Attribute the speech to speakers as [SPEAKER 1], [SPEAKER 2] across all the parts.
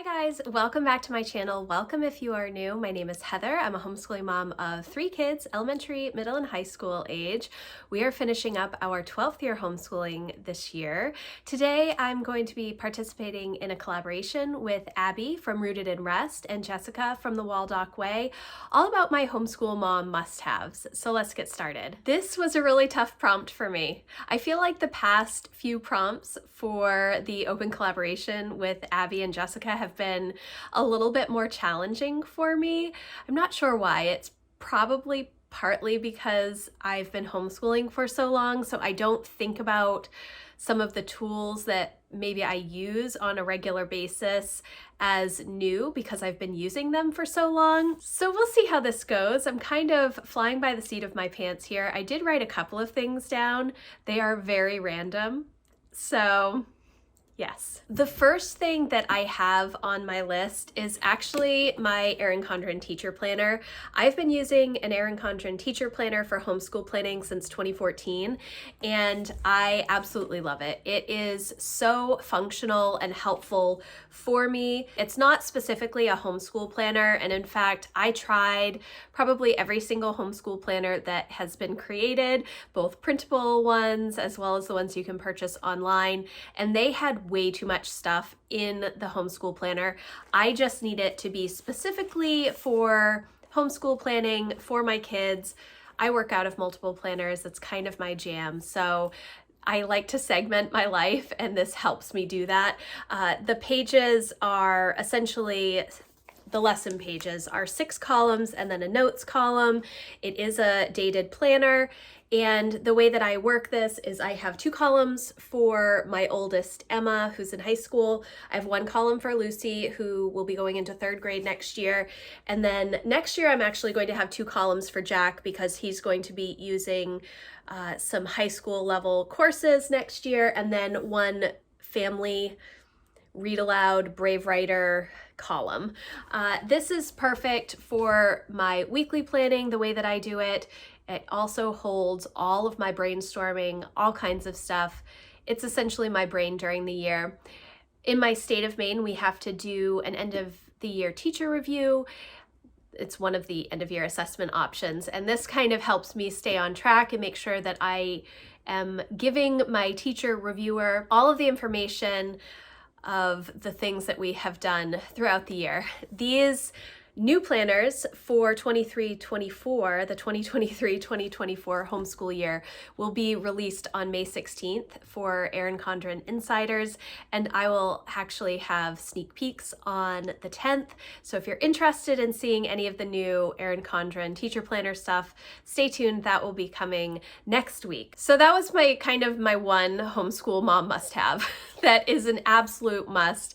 [SPEAKER 1] Hi guys, welcome back to my channel. Welcome if you are new. My name is Heather. I'm a homeschooling mom of 3 kids, elementary, middle, and high school age. We are finishing up our 12th year homeschooling this year. Today I'm going to be participating in a collaboration with Abby from Rooted in Rest and Jessica from the Waldock Way, all about my homeschool mom must-haves. So let's get started. This was a really tough prompt for me. I feel like the past few prompts for the open collaboration with Abby and Jessica have been a little bit more challenging for me. I'm not sure why. It's probably partly because I've been homeschooling for so long, so I don't think about some of the tools that maybe I use on a regular basis as new because I've been using them for so long. So we'll see how this goes. I'm kind of flying by the seat of my pants here. I did write a couple of things down. They are very random. So yes. The first thing that I have on my list is actually my Erin Condren teacher planner. I've been using an Erin Condren teacher planner for homeschool planning since 2014, and I absolutely love it. It is so functional and helpful for me. It's not specifically a homeschool planner, and in fact, I tried probably every single homeschool planner that has been created, both printable ones as well as the ones you can purchase online, and they had way too much stuff in the homeschool planner. I just need it to be specifically for homeschool planning for my kids. I work out of multiple planners. That's kind of my jam. So I like to segment my life, and this helps me do that. The pages are essentially the lesson pages are 6 columns and then a notes column. It is a dated planner. And the way that I work this is I have 2 columns for my oldest, Emma, who's in high school. I have 1 column for Lucy, who will be going into 3rd grade next year. And then next year, I'm actually going to have 2 columns for Jack because he's going to be using some high school level courses next year. And then 1 family read aloud, brave writer column. This is perfect for my weekly planning, the way that I do it. It also holds all of my brainstorming, all kinds of stuff. It's essentially my brain during the year. In my state of Maine, we have to do an end of the year teacher review. It's one of the end of year assessment options. And this kind of helps me stay on track and make sure that I am giving my teacher reviewer all of the information of the things that we have done throughout the year. These new planners for 23-24, the 2023-2024 homeschool year, will be released on May 16th for Erin Condren insiders, and I will actually have sneak peeks on the 10th. So if you're interested in seeing any of the new Erin Condren teacher planner stuff, stay tuned. That will be coming next week. So that was my one homeschool mom must-have that is an absolute must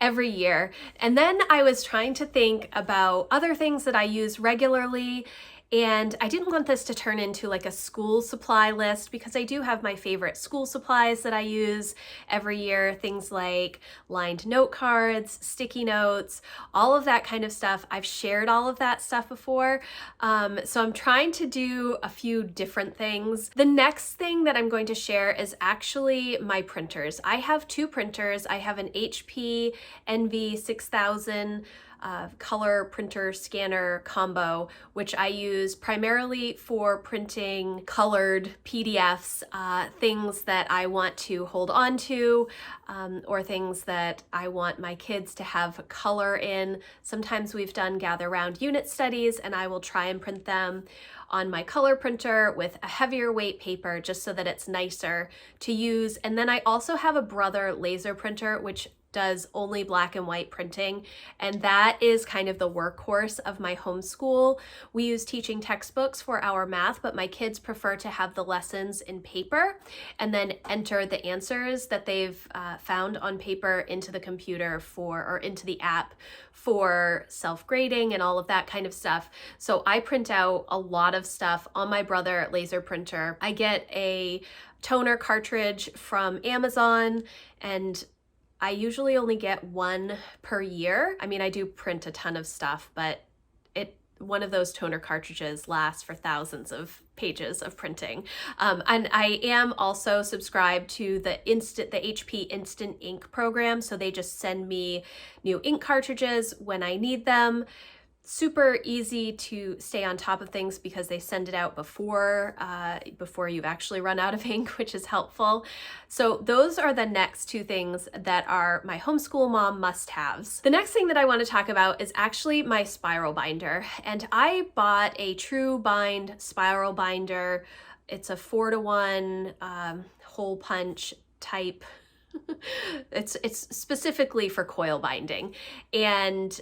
[SPEAKER 1] every year. And then I was trying to think about other things that I use regularly, and I didn't want this to turn into like a school supply list because I do have my favorite school supplies that I use every year, things like lined note cards, sticky notes, all of that kind of stuff. I've shared all of that stuff before, so I'm trying to do a few different things. The next thing that I'm going to share is actually my printers. I have 2 printers. I have an HP NV6000 color printer scanner combo, which I use primarily for printing colored PDFs, things that I want to hold on to, or things that I want my kids to have color in. Sometimes we've done gather round unit studies, and I will try and print them on my color printer with a heavier weight paper just so that it's nicer to use. And then I also have a Brother laser printer, which does only black and white printing, and that is kind of the workhorse of my homeschool. We use teaching textbooks for our math, but my kids prefer to have the lessons in paper and then enter the answers that they've found on paper into the computer or into the app for self-grading and all of that kind of stuff. So I print out a lot of stuff on my Brother laser printer. I get a toner cartridge from Amazon, and I usually only get 1 per year. I mean, I do print a ton of stuff, but it one of those toner cartridges lasts for thousands of pages of printing. And I am also subscribed to the HP Instant Ink program. So they just send me new ink cartridges when I need them. Super easy to stay on top of things because they send it out before you've actually run out of ink, which is helpful. So those are the next two things that are my homeschool mom must-haves. The next thing that I want to talk about is actually my spiral binder. And I bought a True Bind spiral binder. It's a 4:1 hole punch type. It's specifically for coil binding. And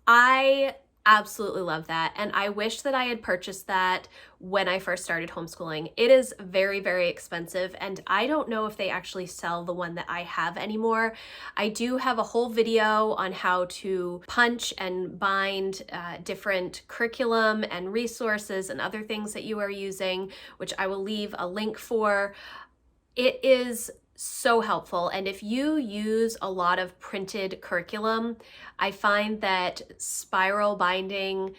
[SPEAKER 1] I absolutely love that. And I wish that I had purchased that when I first started homeschooling. It is very, very expensive, and I don't know if they actually sell the one that I have anymore. I do have a whole video on how to punch and bind different curriculum and resources and other things that you are using, which I will leave a link for. It is so helpful. And if you use a lot of printed curriculum, I find that spiral binding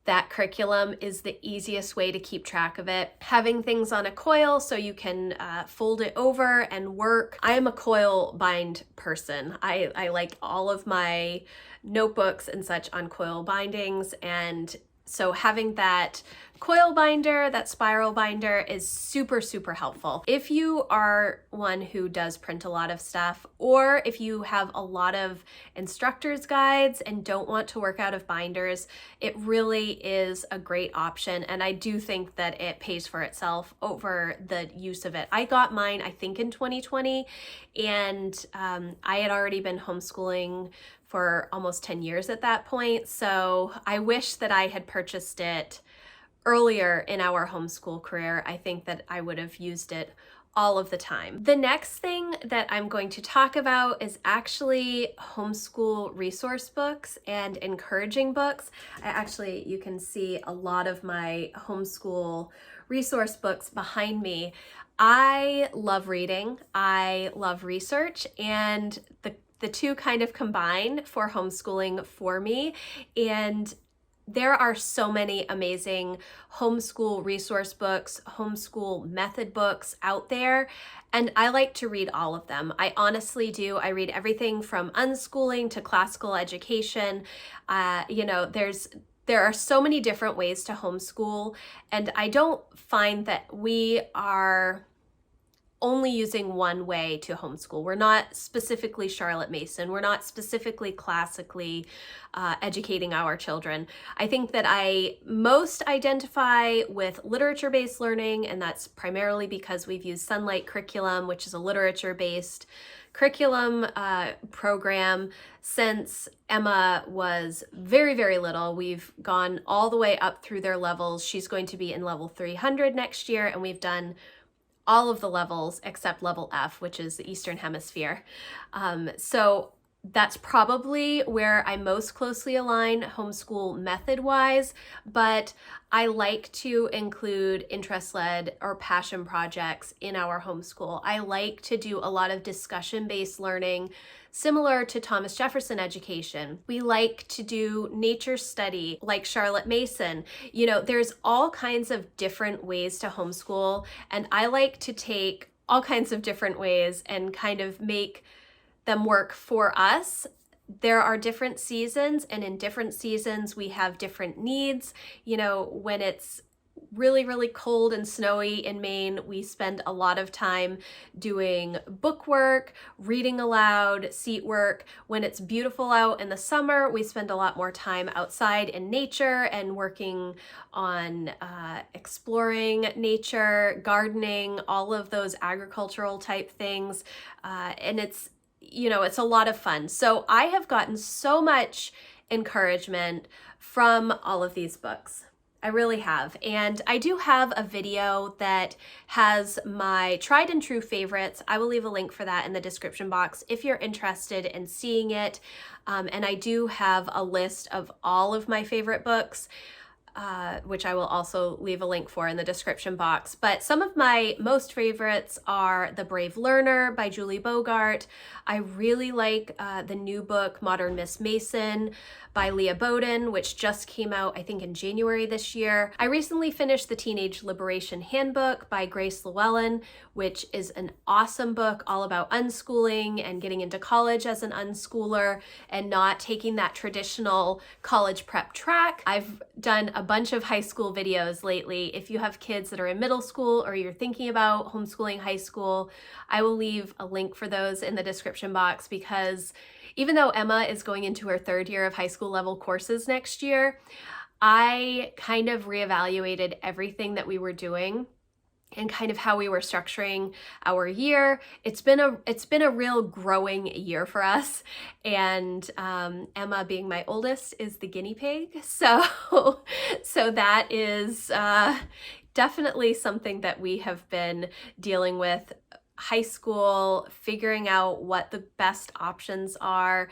[SPEAKER 1] that curriculum is the easiest way to keep track of it. Having things on a coil so you can fold it over and work. I am a coil bind person. I like all of my notebooks and such on coil bindings, and so having that coil binder, that spiral binder, is super, super helpful. If you are one who does print a lot of stuff, or if you have a lot of instructor's guides and don't want to work out of binders, it really is a great option. And I do think that it pays for itself over the use of it. I got mine, I think, in 2020, and I had already been homeschooling for almost 10 years at that point. So I wish that I had purchased it earlier in our homeschool career. I think that I would have used it all of the time. The next thing that I'm going to talk about is actually homeschool resource books and encouraging books. You can see a lot of my homeschool resource books behind me. I love reading, I love research, and the two kind of combine for homeschooling for me. And there are so many amazing homeschool resource books, homeschool method books out there, and I like to read all of them. I honestly do. I read everything from unschooling to classical education. There are so many different ways to homeschool, and I don't find that we are only using one way to homeschool. We're not specifically Charlotte Mason. We're not specifically classically educating our children. I think that I most identify with literature-based learning, and that's primarily because we've used Sunlight Curriculum, which is a literature-based curriculum program since Emma was very, very little. We've gone all the way up through their levels. She's going to be in level 300 next year, and we've done all of the levels except level F, which is the Eastern Hemisphere. So that's probably where I most closely align homeschool method-wise, but I like to include interest-led or passion projects in our homeschool. I like to do a lot of discussion-based learning, similar to Thomas Jefferson education. We like to do nature study like Charlotte Mason. There's all kinds of different ways to homeschool, and I like to take all kinds of different ways and kind of make them work for us. There are different seasons, and in different seasons we have different needs. When it's really, really cold and snowy in Maine, we spend a lot of time doing book work, reading aloud, seat work. When it's beautiful out in the summer, we spend a lot more time outside in nature and working on exploring nature, gardening, all of those agricultural type things. And it's a lot of fun. So I have gotten so much encouragement from all of these books. I really have. And I do have a video that has my tried and true favorites. I will leave a link for that in the description box if you're interested in seeing it. And I do have a list of all of my favorite books. which I will also leave a link for in the description box. But some of my most favorites are The Brave Learner by Julie Bogart. I really like the new book, Modern Miss Mason by Leah Bowden, which just came out, I think, in January this year. I recently finished The Teenage Liberation Handbook by Grace Llewellyn, which is an awesome book all about unschooling and getting into college as an unschooler and not taking that traditional college prep track. I've done a bunch of high school videos lately. If you have kids that are in middle school or you're thinking about homeschooling high school, I will leave a link for those in the description box, because even though Emma is going into her third year of high school level courses next year, I kind of reevaluated everything that we were doing and kind of how we were structuring our year. It's been a real growing year for us, and Emma, being my oldest, is the guinea pig. So that is definitely something that we have been dealing with. High school, figuring out what the best options are,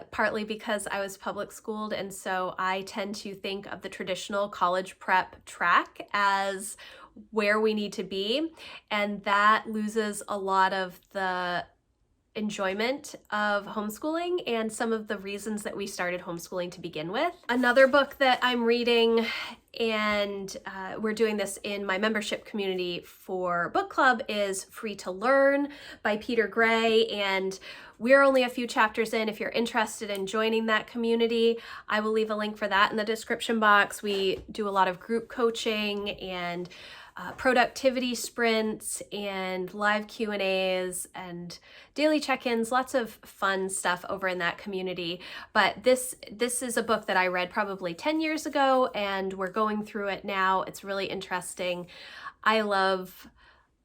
[SPEAKER 1] partly because I was public schooled, and so I tend to think of the traditional college prep track as where we need to be, and that loses a lot of the enjoyment of homeschooling and some of the reasons that we started homeschooling to begin with. Another book that I'm reading, and we're doing this in my membership community for book club, is Free to Learn by Peter Gray, and we're only a few chapters in. If you're interested in joining that community, I will leave a link for that in the description box. We do a lot of group coaching and productivity sprints and live Q&As and daily check-ins, lots of fun stuff over in that community. But this is a book that I read probably 10 years ago, and we're going through it now. It's really interesting. I love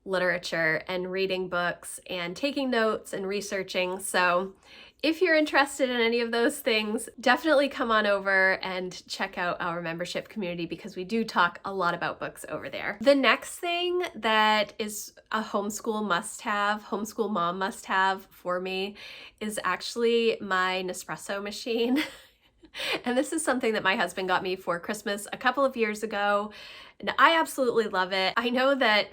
[SPEAKER 1] literature and reading books and taking notes and researching. So if you're interested in any of those things, definitely come on over and check out our membership community, because we do talk a lot about books over there. The next thing that is a homeschool must-have, homeschool mom must-have for me, is actually my Nespresso machine. And this is something that my husband got me for Christmas a couple of years ago, and I absolutely love it. I know that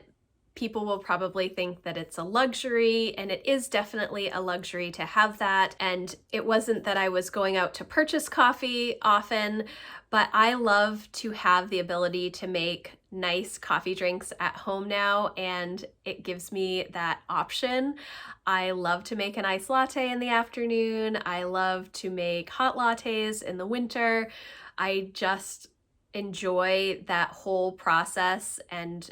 [SPEAKER 1] people will probably think that it's a luxury, and it is definitely a luxury to have that. And it wasn't that I was going out to purchase coffee often, but I love to have the ability to make nice coffee drinks at home now, and it gives me that option. I love to make an iced latte in the afternoon. I love to make hot lattes in the winter. I just enjoy that whole process and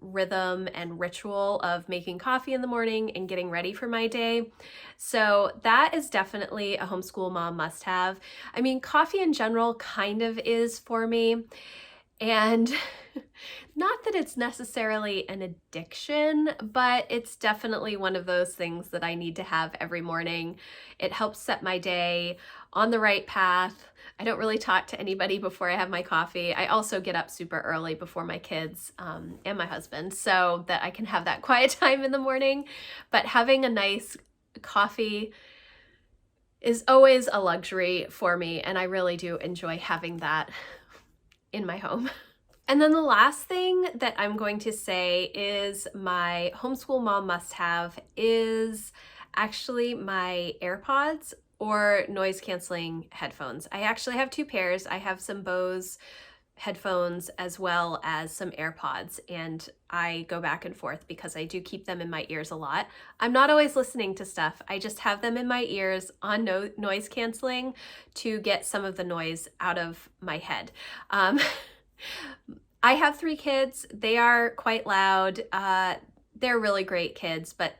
[SPEAKER 1] rhythm and ritual of making coffee in the morning and getting ready for my day. So that is definitely a homeschool mom must-have. I mean, coffee in general kind of is for me, and not that it's necessarily an addiction, but it's definitely one of those things that I need to have every morning. It helps set my day on the right path. I don't really talk to anybody before I have my coffee. I also get up super early before my kids and my husband, so that I can have that quiet time in the morning. But having a nice coffee is always a luxury for me, and I really do enjoy having that in my home. And then the last thing that I'm going to say is my homeschool mom must-have is actually my AirPods or noise canceling headphones. I actually have two pairs. I have some Bose headphones as well as some AirPods, and I go back and forth because I do keep them in my ears a lot. I'm not always listening to stuff. I just have them in my ears on noise canceling to get some of the noise out of my head. I have 3 kids. They are quite loud. They're really great kids, but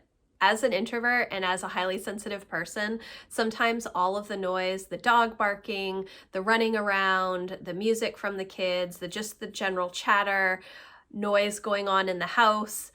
[SPEAKER 1] as an introvert and as a highly sensitive person, sometimes all of the noise, the dog barking, the running around, the music from the kids, just the general chatter, noise going on in the house,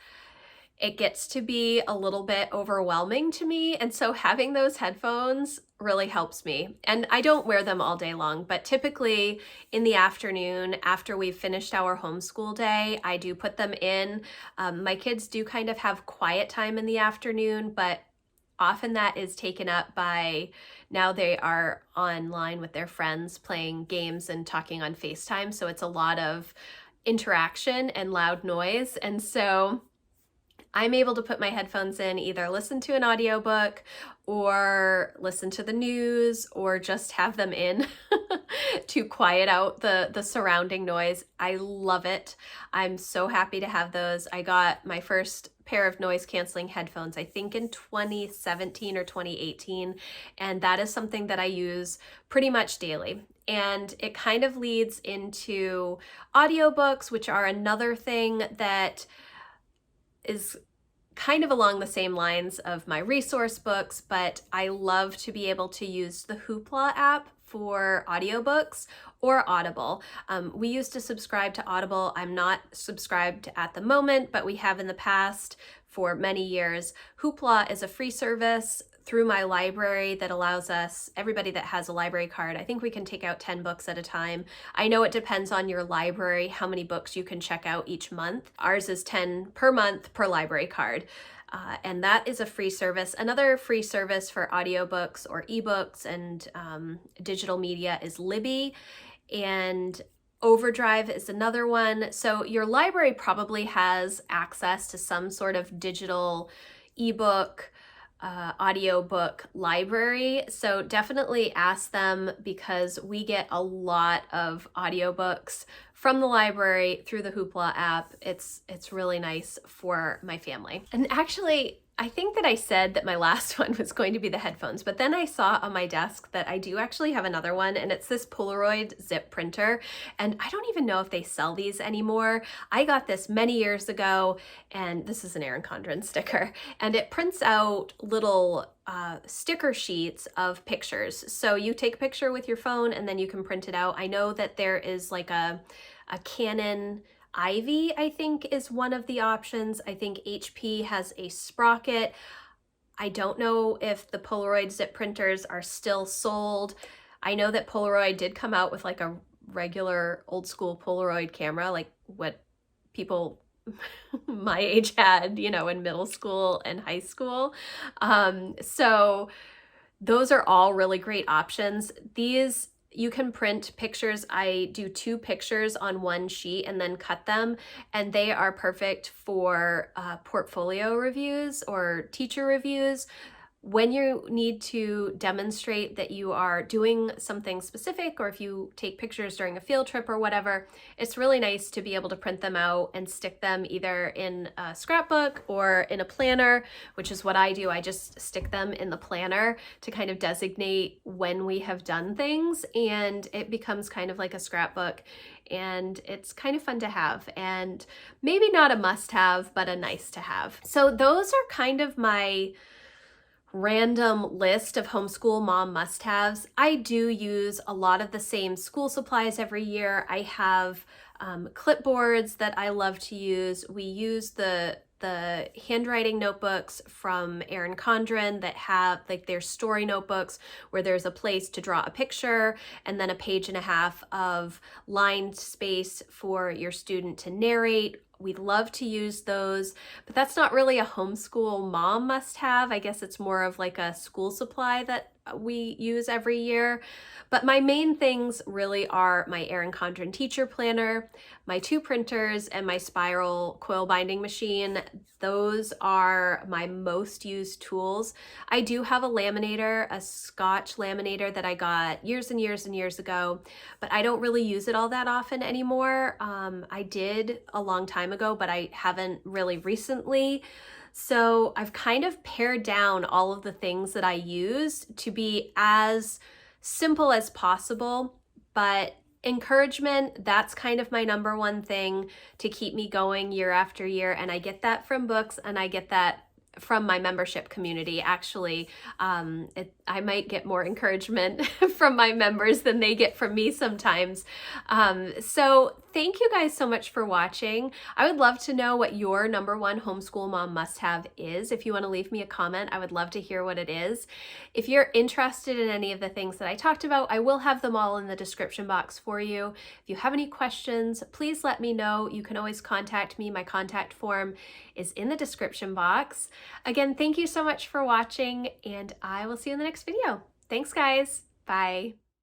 [SPEAKER 1] it gets to be a little bit overwhelming to me. And so having those headphones really helps me. And I don't wear them all day long, but typically in the afternoon after we've finished our homeschool day, I do put them in. My kids do kind of have quiet time in the afternoon, but often that is taken up by, now they are online with their friends playing games and talking on FaceTime. So it's a lot of interaction and loud noise. And so I'm able to put my headphones in, either listen to an audiobook or listen to the news, or just have them in to quiet out the surrounding noise. I love it. I'm so happy to have those. I got my first pair of noise canceling headphones, I think in 2017 or 2018, and that is something that I use pretty much daily. And it kind of leads into audiobooks, which are another thing that is kind of along the same lines of my resource books, but I love to be able to use the Hoopla app for audiobooks or Audible. We used to subscribe to Audible. I'm not subscribed at the moment, but we have in the past for many years. Hoopla is a free service through my library that allows us, everybody that has a library card, I think we can take out 10 books at a time. I know it depends on your library how many books you can check out each month. Ours is 10 per month per library card. And that is a free service. Another free service for audiobooks or ebooks and digital media is Libby, and Overdrive is another one. So your library probably has access to some sort of digital ebook, audiobook library. So definitely ask them, because we get a lot of audiobooks from the library through the Hoopla app. It's really nice for my family. And actually, I think that I said that my last one was going to be the headphones, but then I saw on my desk that I do actually have another one, and it's this Polaroid zip printer. And I don't even know if they sell these anymore. I got this many years ago, and this is an Erin Condren sticker, and it prints out little sticker sheets of pictures. So you take a picture with your phone and then you can print it out. I know that there is like a Canon Ivy, I think, is one of the options. I think HP has a Sprocket. I don't know if the Polaroid zip printers are still sold. I know that Polaroid did come out with like a regular old school Polaroid camera, like what people my age had, you know, in middle school and high school. So those are all really great options. These, you can print pictures. I do 2 pictures on one sheet and then cut them, and they are perfect for portfolio reviews or teacher reviews. When you need to demonstrate that you are doing something specific, or if you take pictures during a field trip or whatever, it's really nice to be able to print them out and stick them either in a scrapbook or in a planner, which is what I do. I just stick them in the planner to kind of designate when we have done things, and it becomes kind of like a scrapbook, and it's kind of fun to have, and maybe not a must-have, but a nice to have. So those are kind of my random list of homeschool mom must-haves. I do use a lot of the same school supplies every year. I have clipboards that I love to use. We use the handwriting notebooks from Erin Condren that have like their story notebooks where there's a place to draw a picture and then a page and a half of lined space for your student to narrate. We love to use those, but that's not really a homeschool mom must-have. I guess it's more of like a school supply that we use every year. But my main things really are my Erin Condren teacher planner, my 2 printers, and my spiral quill binding machine. Those are my most used tools. I do have a laminator, a Scotch laminator that I got years and years and years ago, but I don't really use it all that often anymore. I did a long time ago, but I haven't really recently. So I've kind of pared down all of the things that I use to be as simple as possible, but encouragement, that's kind of my number one thing to keep me going year after year. And I get that from books, and I get that from my membership community. Actually, I might get more encouragement from my members than they get from me sometimes. So thank you guys so much for watching. I would love to know what your number one homeschool mom must-have is. If you want to leave me a comment, I would love to hear what it is. If you're interested in any of the things that I talked about, I will have them all in the description box for you. If you have any questions, please let me know. You can always contact me. My contact form is in the description box. Again, thank you so much for watching, and I will see you in the next video. Thanks, guys. Bye.